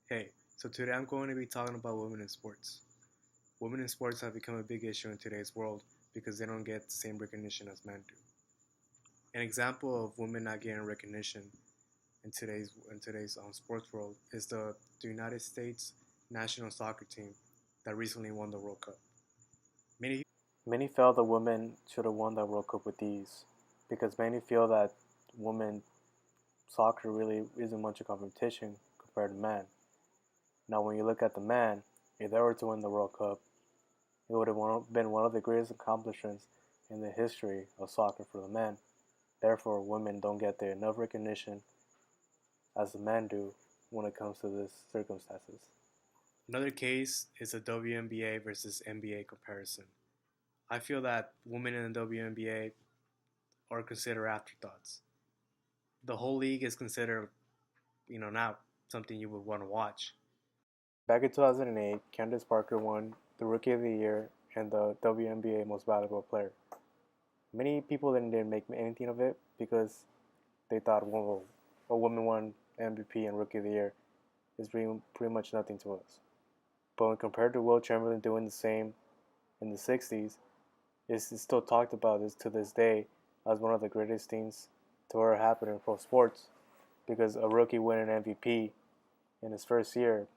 Hey, so today I'm going to be talking about women in sports. Women in sports have become a big issue in today's world because they don't get the same recognition as men do. An example of women not getting recognition in today's sports world is the United States national soccer team that recently won the World Cup. Many Many felt the women should have won the World Cup with ease because many feel that women soccer really isn't much of competition compared to men. Now, when you look at the men, if they were to win the World Cup, it would have been one of the greatest accomplishments in the history of soccer for the men. Therefore, women don't get the enough recognition as the men do when it comes to these circumstances. Another case is the WNBA versus NBA comparison. I feel that women in the WNBA are considered afterthoughts. The whole league is considered, not something you would want to watch. Back in 2008, Candace Parker won the Rookie of the Year and the WNBA Most Valuable Player. Many people didn't make anything of it because they thought, well, a woman won MVP and Rookie of the Year is pretty much nothing to us. But when compared to Will Chamberlain doing the same in the 60s, it's still talked about this to this day as one of the greatest things to ever happen in pro sports because a rookie winning MVP in his first year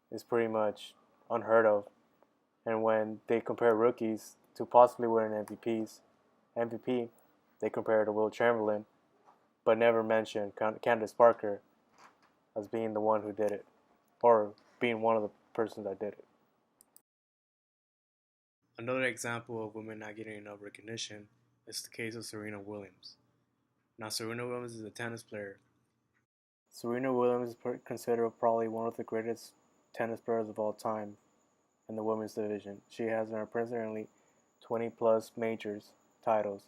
is pretty much unheard of. And when they compare rookies to possibly winning MVP, they compare it to Will Chamberlain, but never mention Candace Parker as being the one who did it, or being one of the persons that did it. Another example of women not getting enough recognition is the case of Serena Williams. Now, Serena Williams is a tennis player. Serena Williams is considered probably one of the greatest tennis players of all time in the women's division. She has approximately 20 plus majors titles,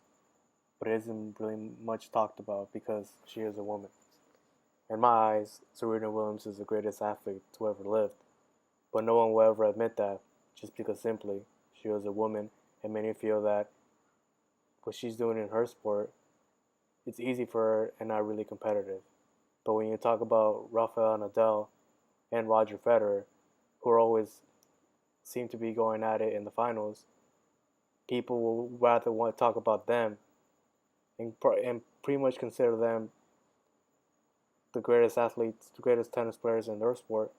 but it isn't really much talked about because she is a woman. In my eyes, Serena Williams is the greatest athlete to ever live, but no one will ever admit that just because simply she was a woman, and many feel that what she's doing in her sport, it's easy for her and not really competitive. But when you talk about Rafael Nadal and Roger Federer, who are always seem to be going at it in the finals, people will rather want to talk about them and pretty much consider them the greatest athletes, the greatest tennis players in their sport,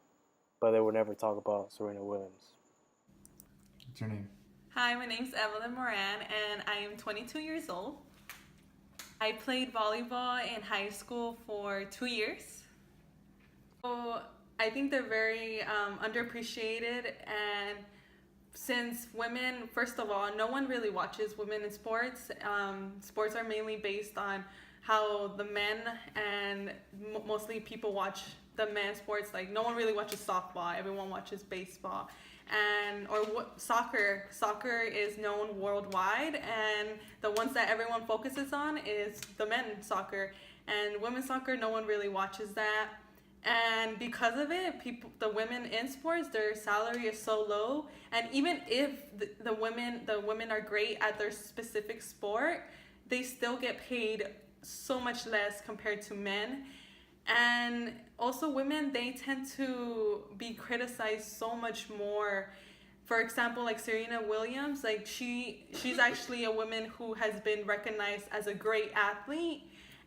but they would never talk about Serena Williams. What's your name? Hi, my name's Evelyn Moran, and I am 22 years old. I played volleyball in high school for 2 years. So I think they're very underappreciated, and since women, first of all, no one really watches women in sports. Sports are mainly based on how the men and mostly people watch the men's sports. Like no one really watches softball. Everyone watches baseball, and or soccer. Soccer is known worldwide, and the ones that everyone focuses on is the men's soccer. And women's soccer, no one really watches that, and because of it, the women in sports, their salary is so low, and even if the women are great at their specific sport, they still get paid so much less compared to men. And also women, they tend to be criticized so much more. For example, like Serena Williams, like she's actually a woman who has been recognized as a great athlete,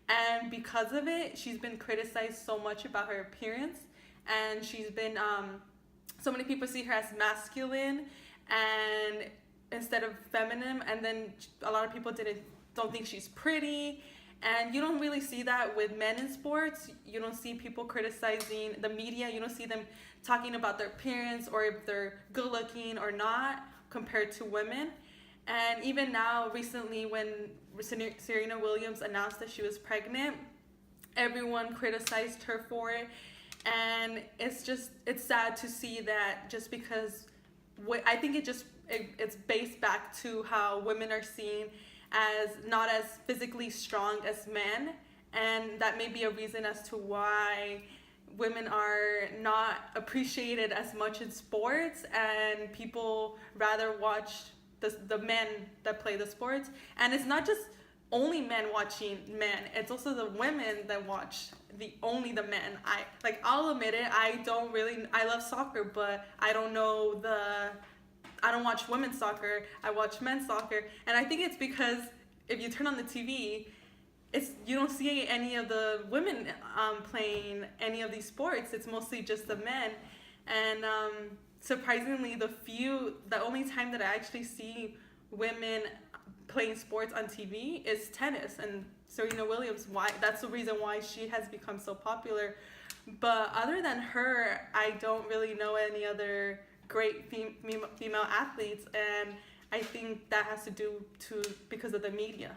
and because of it, she's been criticized so much about her appearance, and she's been so many people see her as masculine and instead of feminine, and then a lot of people don't think she's pretty. And you don't really see that with men in sports. You don't see people criticizing the media. You don't see them talking about their appearance or if they're good looking or not compared to women. And even now, recently, when Serena Williams announced that she was pregnant, everyone criticized her for it. And it's sad to see that just because I think it's based back to how women are seen as not as physically strong as men, and that may be a reason as to why women are not appreciated as much in sports, and people rather watch the men that play the sports. And it's not just only men watching men, it's also the women that watch the men. I'll admit it. I love soccer, but I don't watch women's soccer. I watch men's soccer, and I think it's because if you turn on the TV, you don't see any of the women playing any of these sports. It's mostly just the men, and surprisingly, the only time that I actually see women playing sports on TV is tennis, and Serena Williams. Why? That's the reason why she has become so popular. But other than her, I don't really know any other great female athletes, and I think that has to do because of the media.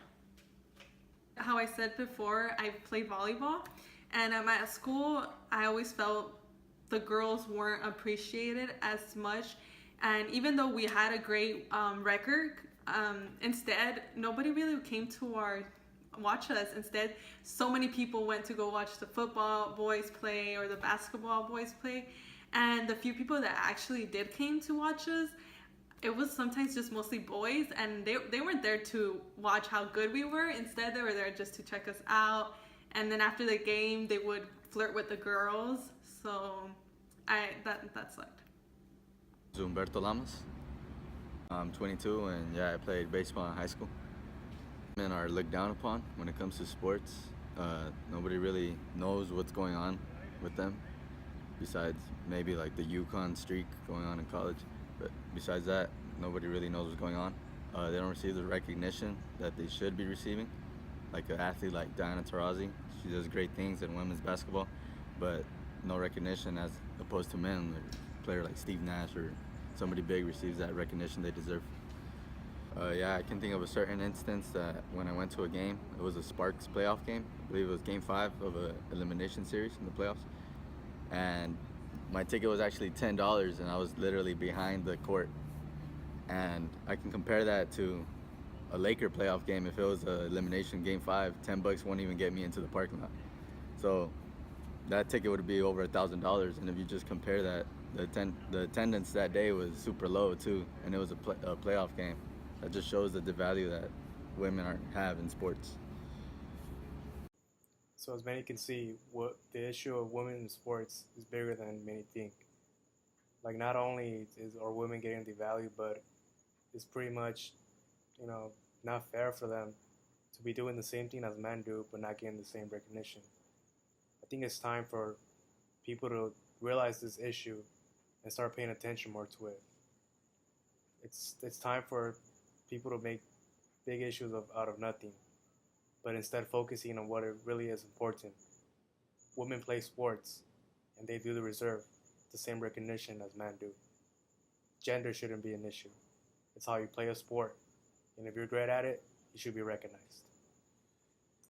How I said before, I played volleyball, and at my school, I always felt the girls weren't appreciated as much. And even though we had a great record, instead, nobody really came to watch us. Instead, so many people went to go watch the football boys play or the basketball boys play. And the few people that actually did came to watch us, it was sometimes just mostly boys, and they weren't there to watch how good we were. Instead, they were there just to check us out. And then after the game, they would flirt with the girls. So that sucked. Humberto Lamas. I'm 22, and yeah, I played baseball in high school. Men are looked down upon when it comes to sports. Nobody really knows what's going on with them, besides maybe like the Yukon streak going on in college. But besides that, nobody really knows what's going on. They don't receive the recognition that they should be receiving. Like an athlete like Diana Taurasi, she does great things in women's basketball, but no recognition as opposed to men. A player like Steve Nash or somebody big receives that recognition they deserve. Yeah, I can think of a certain instance that when I went to a game, it was a Sparks playoff game. I believe it was game 5 of an elimination series in the playoffs. And my ticket was actually $10, and I was literally behind the court. And I can compare that to a Laker playoff game. If it was an elimination game 5, $10 won't even get me into the parking lot. So that ticket would be over $1,000. And if you just compare that, the attendance that day was super low too, and it was a playoff game. That just shows the value that women have in sports. So as many can see, what the issue of women in sports is bigger than many think. Like not only are women getting devalued, but it's pretty much, not fair for them to be doing the same thing as men do, but not getting the same recognition. I think it's time for people to realize this issue and start paying attention more to it. It's time for people to make big issues out of nothing, but instead focusing on what it really is important. Women play sports, and they do deserve the same recognition as men do. Gender shouldn't be an issue. It's how you play a sport, and if you're great at it, you should be recognized.